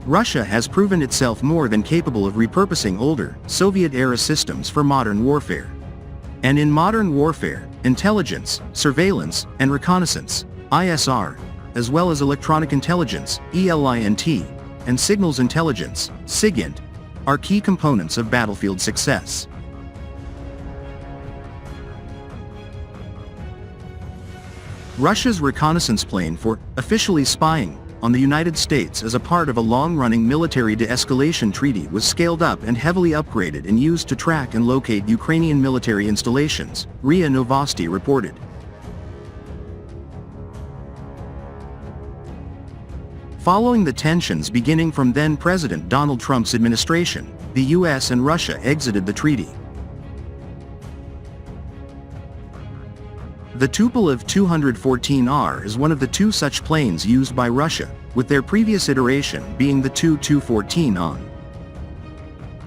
Russia has proven itself more than capable of repurposing older, Soviet-era systems for modern warfare. And in modern warfare, intelligence, surveillance, and reconnaissance, ISR, as well as electronic intelligence, ELINT, and signals intelligence, SIGINT, are key components of battlefield success. Russia's reconnaissance plane for officially spying on the United States as a part of a long-running military de-escalation treaty was scaled up and heavily upgraded and used to track and locate Ukrainian military installations, RIA Novosti reported. Following the tensions beginning from then-President Donald Trump's administration, the US and Russia exited the treaty. The Tupolev Tu-214R is one of the two such planes used by Russia, with their previous iteration being the Tu-214R.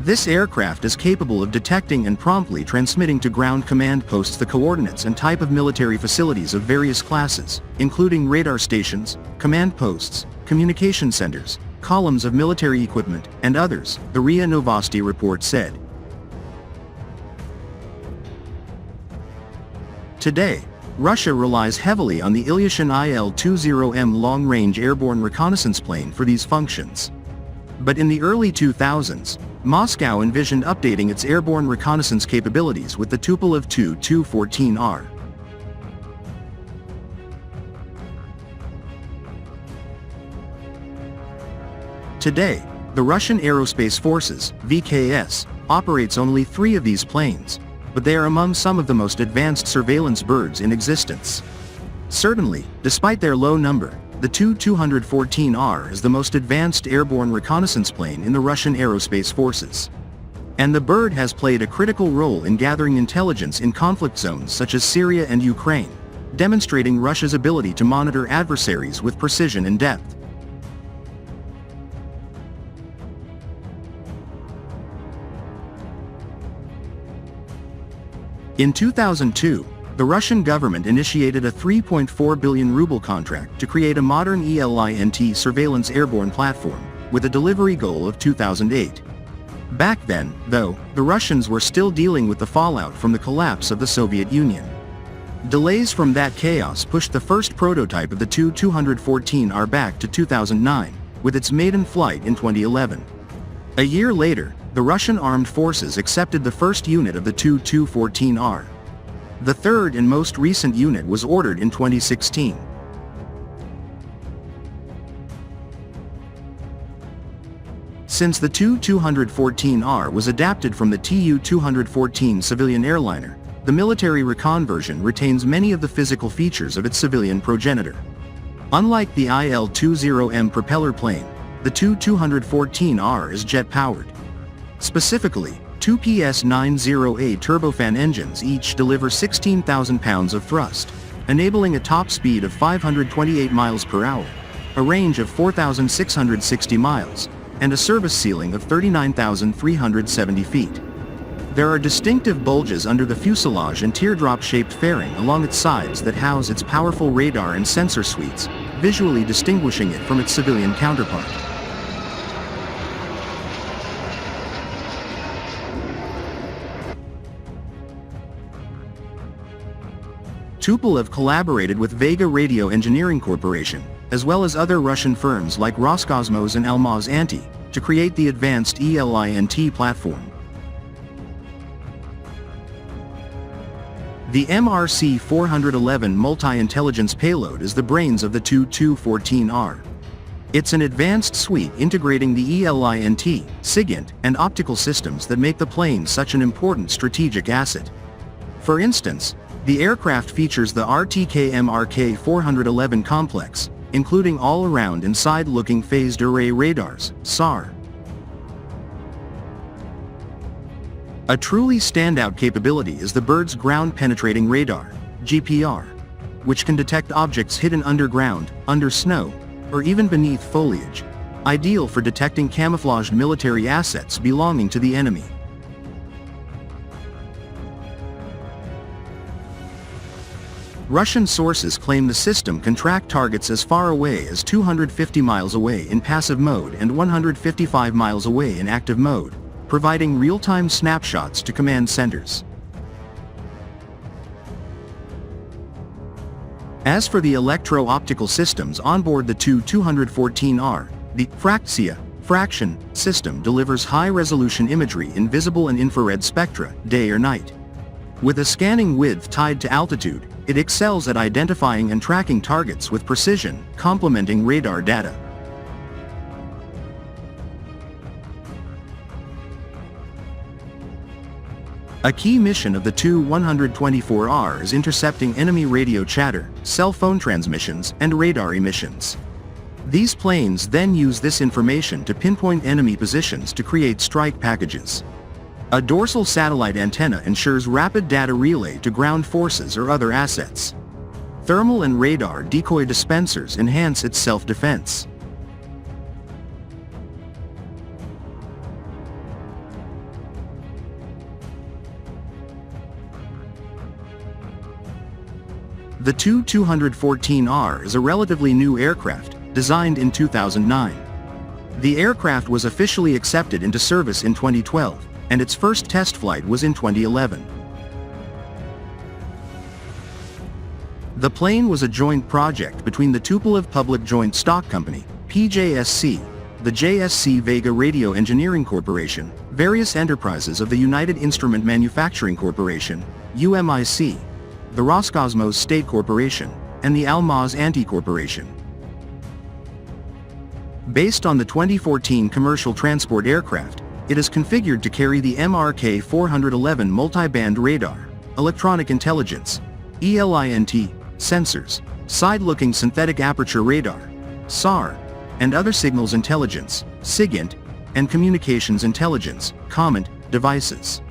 This aircraft is capable of detecting and promptly transmitting to ground command posts the coordinates and type of military facilities of various classes, including radar stations, command posts, communication centers, columns of military equipment, and others, the RIA Novosti report said. Today, Russia relies heavily on the Ilyushin Il-20M long-range airborne reconnaissance plane for these functions. But in the early 2000s, Moscow envisioned updating its airborne reconnaissance capabilities with the Tupolev Tu-214R. Today, the Russian Aerospace Forces, VKS, operates only 3 of these planes, but they are among some of the most advanced surveillance birds in existence. Certainly, despite their low number, the Tu-214R is the most advanced airborne reconnaissance plane in the Russian Aerospace Forces. And the bird has played a critical role in gathering intelligence in conflict zones such as Syria and Ukraine, demonstrating Russia's ability to monitor adversaries with precision and depth. In 2002, the Russian government initiated a 3.4 billion ruble contract to create a modern ELINT surveillance airborne platform, with a delivery goal of 2008. Back then, though, the Russians were still dealing with the fallout from the collapse of the Soviet Union. Delays from that chaos pushed the first prototype of the Tu-214R back to 2009, with its maiden flight in 2011. A year later, the Russian armed forces accepted the first unit of the Tu-214R. The third and most recent unit was ordered in 2016. Since the Tu-214R was adapted from the Tu-214 civilian airliner, the military recon version retains many of the physical features of its civilian progenitor. Unlike the Il-20M propeller plane, the Tu-214R is jet-powered. Specifically, 2 PS90A turbofan engines each deliver 16,000 pounds of thrust, enabling a top speed of 528 miles per hour, a range of 4,660 miles, and a service ceiling of 39,370 feet. There are distinctive bulges under the fuselage and teardrop-shaped fairing along its sides that house its powerful radar and sensor suites, visually distinguishing it from its civilian counterpart. Tupolev collaborated with Vega Radio Engineering Corporation, as well as other Russian firms like Roscosmos and Almaz-Antey, to create the advanced ELINT platform. The MRC-411 multi-intelligence payload is the brains of the Tu-214R. It's an advanced suite integrating the ELINT, SIGINT, and optical systems that make the plane such an important strategic asset. For instance, the aircraft features the RTK-MRK-411 complex, including all-around and side-looking phased array radars, SAR. A truly standout capability is the bird's ground-penetrating radar, GPR, which can detect objects hidden underground, under snow, or even beneath foliage, ideal for detecting camouflaged military assets belonging to the enemy. Russian sources claim the system can track targets as far away as 250 miles away in passive mode and 155 miles away in active mode, providing real-time snapshots to command centers. As for the electro-optical systems onboard the Tu-214R, the fraction system delivers high-resolution imagery in visible and infrared spectra, day or night. With a scanning width tied to altitude, it excels at identifying and tracking targets with precision, complementing radar data. A key mission of the Tu-124R is intercepting enemy radio chatter, cell phone transmissions, and radar emissions. These planes then use this information to pinpoint enemy positions to create strike packages. A dorsal satellite antenna ensures rapid data relay to ground forces or other assets. Thermal and radar decoy dispensers enhance its self-defense. The Tu-214R is a relatively new aircraft, designed in 2009. The aircraft was officially accepted into service in 2012, and its first test flight was in 2011. The plane was a joint project between the Tupolev Public Joint Stock Company, PJSC, the JSC Vega Radio Engineering Corporation, various enterprises of the United Instrument Manufacturing Corporation, UMIC, the Roscosmos State Corporation, and the Almaz Anti Corporation. Based on the 2014 commercial transport aircraft, it is configured to carry the MRK-411 multi-band radar, electronic intelligence, ELINT, sensors, side-looking synthetic aperture radar, SAR, and other signals intelligence, SIGINT, and communications intelligence, COMINT, devices.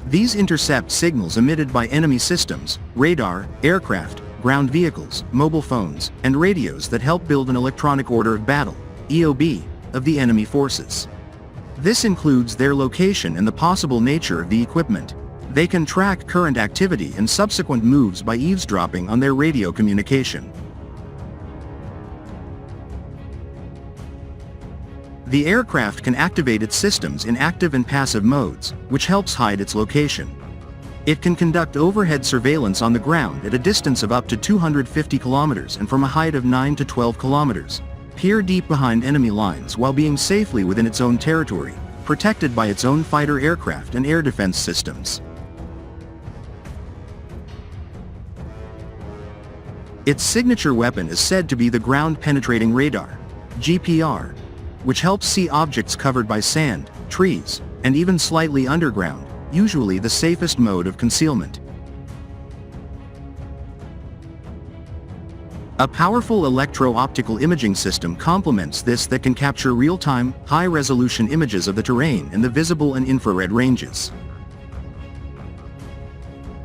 These intercept signals emitted by enemy systems, radar, aircraft, ground vehicles, mobile phones, and radios that help build an electronic order of battle, EOB, of the enemy forces. This includes their location and the possible nature of the equipment. They can track current activity and subsequent moves by eavesdropping on their radio communication. The aircraft can activate its systems in active and passive modes, which helps hide its location. It can conduct overhead surveillance on the ground at a distance of up to 250 kilometers and from a height of 9 to 12 kilometers, peer deep behind enemy lines while being safely within its own territory, protected by its own fighter aircraft and air defense systems. Its signature weapon is said to be the Ground Penetrating Radar, GPR, which helps see objects covered by sand, trees, and even slightly underground, usually the safest mode of concealment. A powerful electro-optical imaging system complements this that can capture real-time, high-resolution images of the terrain in the visible and infrared ranges.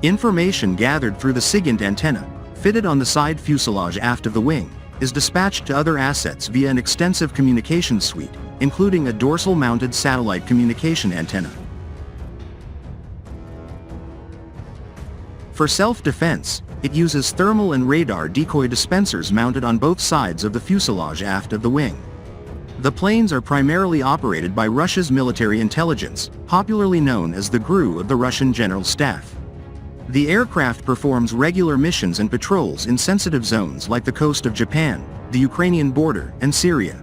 Information gathered through the SIGINT antenna, fitted on the side fuselage aft of the wing, is dispatched to other assets via an extensive communications suite, including a dorsal-mounted satellite communication antenna. For self-defense, it uses thermal and radar decoy dispensers mounted on both sides of the fuselage aft of the wing. The planes are primarily operated by Russia's military intelligence, popularly known as the GRU of the Russian General Staff. The aircraft performs regular missions and patrols in sensitive zones like the coast of Japan, the Ukrainian border, and Syria.